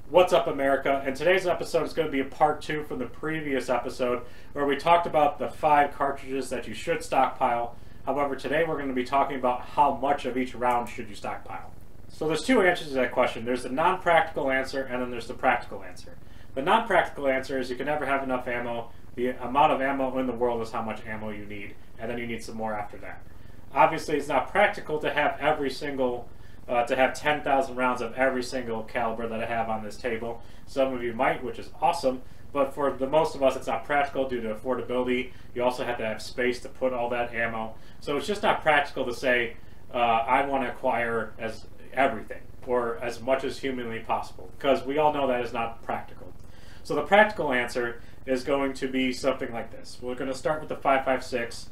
What's up, America? And today's episode is going to be a part 2 from the previous episode where we talked about the 5 cartridges that you should stockpile. However, today we're going to be talking about how much of each round should you stockpile. So there's 2 answers to that question. There's the non-practical answer and then there's the practical answer. The non-practical answer is you can never have enough ammo. The amount of ammo in the world is how much ammo you need, and then you need some more after that. Obviously, it's not practical to have every single to have 10,000 rounds of every single caliber that I have on this table. Some of you might, which is awesome, but for the most of us it's not practical due to affordability. You also have to have space to put all that ammo. So it's just not practical to say, I want to acquire everything, or as much as humanly possible, because we all know that is not practical. So the practical answer is going to be something like this. We're going to start with the 5.56,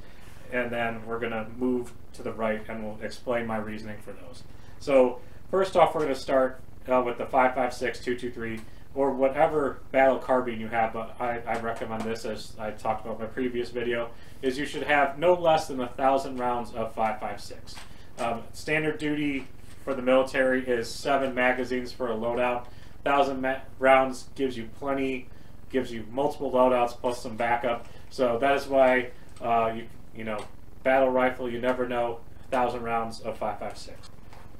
and then we're going to move to the right, and we'll explain my reasoning for those. So first off, we're going to start with the 5.56, 223, or whatever battle carbine you have, but I recommend this, as I talked about in my previous video, is you should have no less than 1,000 rounds of 5.56. Standard duty for the military is 7 magazines for a loadout. 1,000 rounds gives you plenty, gives you multiple loadouts plus some backup. So that is why, you know, battle rifle, you never know, 1,000 rounds of 5.56.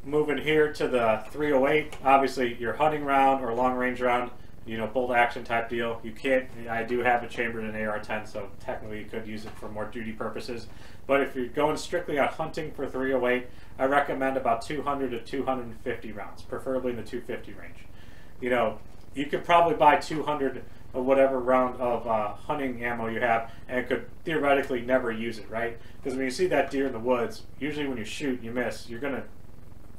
Moving here to the 308, obviously your hunting round or long range round, you know, bolt action type deal. You can't, I do have it chambered in AR-10, so technically you could use it for more duty purposes. But if you're going strictly on hunting for 308, I recommend about 200 to 250 rounds, preferably in the 250 range. You know, you could probably buy 200 of whatever round of hunting ammo you have and could theoretically never use it, right? Because when you see that deer in the woods, usually when you shoot, you miss, you're going to,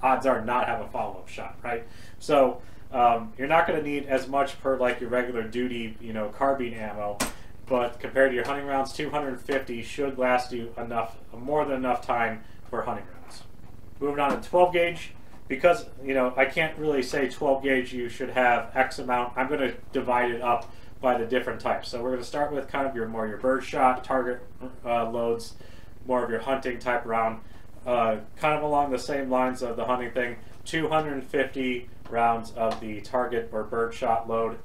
odds are, not have a follow-up shot, right? So you're not going to need as much per like your regular duty, you know, carbine ammo, but compared to your hunting rounds, 250 should last you enough, more than enough time for hunting rounds. Moving on to 12 gauge, because, you know, I can't really say 12 gauge you should have X amount. I'm going to divide it up by the different types. So we're going to start with kind of your bird shot, target loads, more of your hunting type round. Kind of along the same lines of the hunting thing, 250 rounds of the target or bird shot load.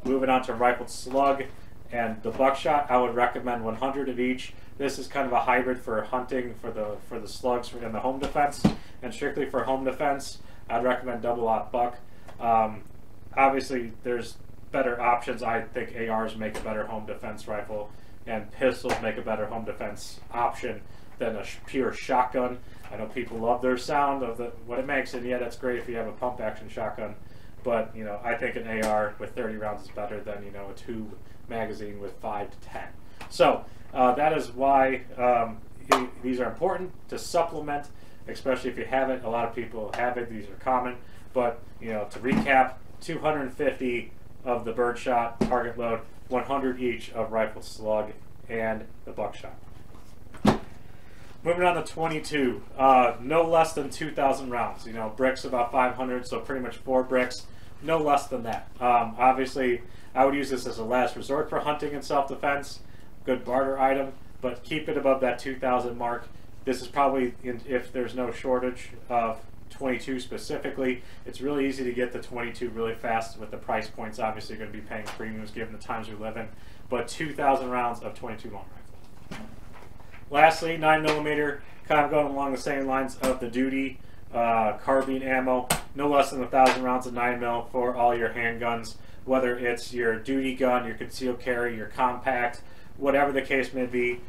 Moving on to rifled slug and the buckshot, I would recommend 100 of each. This is kind of a hybrid for hunting for the slugs in the home defense, and strictly for home defense, I'd recommend double-aught buck. Obviously, there's better options. I think ARs make a better home defense rifle, and pistols make a better home defense option than a pure shotgun. I know people love their sound of what it makes, and yeah, that's great if you have a pump action shotgun. But, you know, I think an AR with 30 rounds is better than, you know, a tube magazine with 5 to 10. So that is why these are important to supplement, especially if you have it. A lot of people have it. These are common. But, you know, to recap, 250 of the birdshot target load, 100 each of rifle slug and the buckshot. Moving on to 22, no less than 2,000 rounds. You know, bricks about 500, so pretty much 4 bricks, no less than that. Obviously, I would use this as a last resort for hunting and self-defense, good barter item, but keep it above that 2,000 mark. This is probably, if there's no shortage of 22 specifically, it's really easy to get the 22 really fast with the price points. Obviously, you're going to be paying premiums given the times we live in, but 2,000 rounds of 22 long rifle. Lastly, 9mm, kind of going along the same lines of the duty carbine ammo, no less than 1,000 rounds of 9mm for all your handguns, whether it's your duty gun, your concealed carry, your compact, whatever the case may be.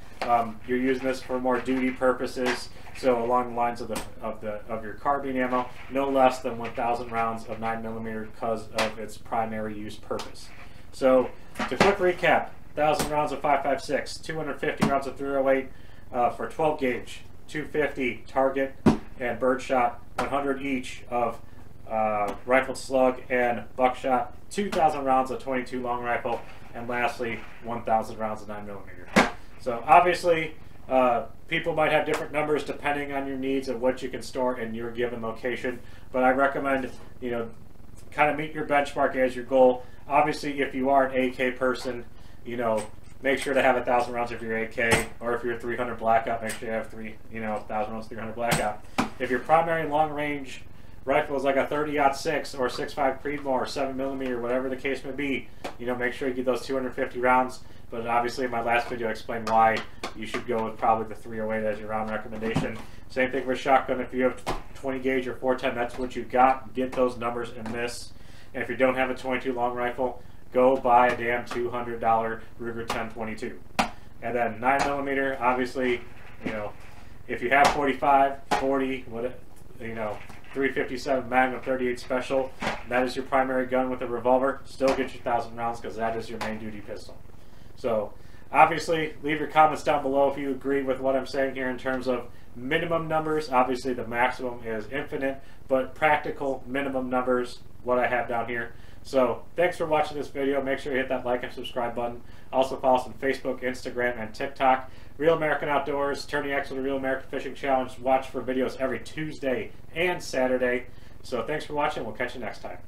You're using this for more duty purposes, so along the lines of your carbine ammo, no less than 1,000 rounds of 9mm because of its primary use purpose. So to quick recap, 1,000 rounds of 5.56, 250 rounds of 308 for 12 gauge, 250 target, and birdshot 100 each of rifled slug and buckshot, 2,000 rounds of 22 long rifle, and lastly 1,000 rounds of 9mm. So obviously people might have different numbers depending on your needs of what you can store in your given location, but I recommend, you know, kind of meet your benchmark as your goal. Obviously, if you are an AK person, you know, make sure to have 1,000 rounds of your AK, or if you're 300 blackout, make sure you have 1,000 rounds 300 blackout. If your primary long range rifle is like a 30-06 or 6.5 Creedmoor or 7mm, whatever the case may be, you know, make sure you get those 250 rounds. But obviously in my last video I explained why you should go with probably the 308 as your round recommendation. Same thing with shotgun. If you have 20 gauge or 410, that's what you got. Get those numbers in this. And if you don't have a 22 long rifle, go buy a damn $200 Ruger 1022. And then 9mm, obviously, you know, if you have 45, 40, what, you know, 357 Magnum 38 Special, that is your primary gun with a revolver, still get your 1,000 rounds because that is your main duty pistol. So obviously leave your comments down below if you agree with what I'm saying here in terms of minimum numbers. Obviously the maximum is infinite, but practical minimum numbers, what I have down here. So thanks for watching this video. Make sure you hit that like and subscribe button. Also follow us on Facebook, Instagram, and TikTok. Real American Outdoors, Turning X with the Real American Fishing Challenge. Watch for videos every Tuesday and Saturday. So thanks for watching. We'll catch you next time.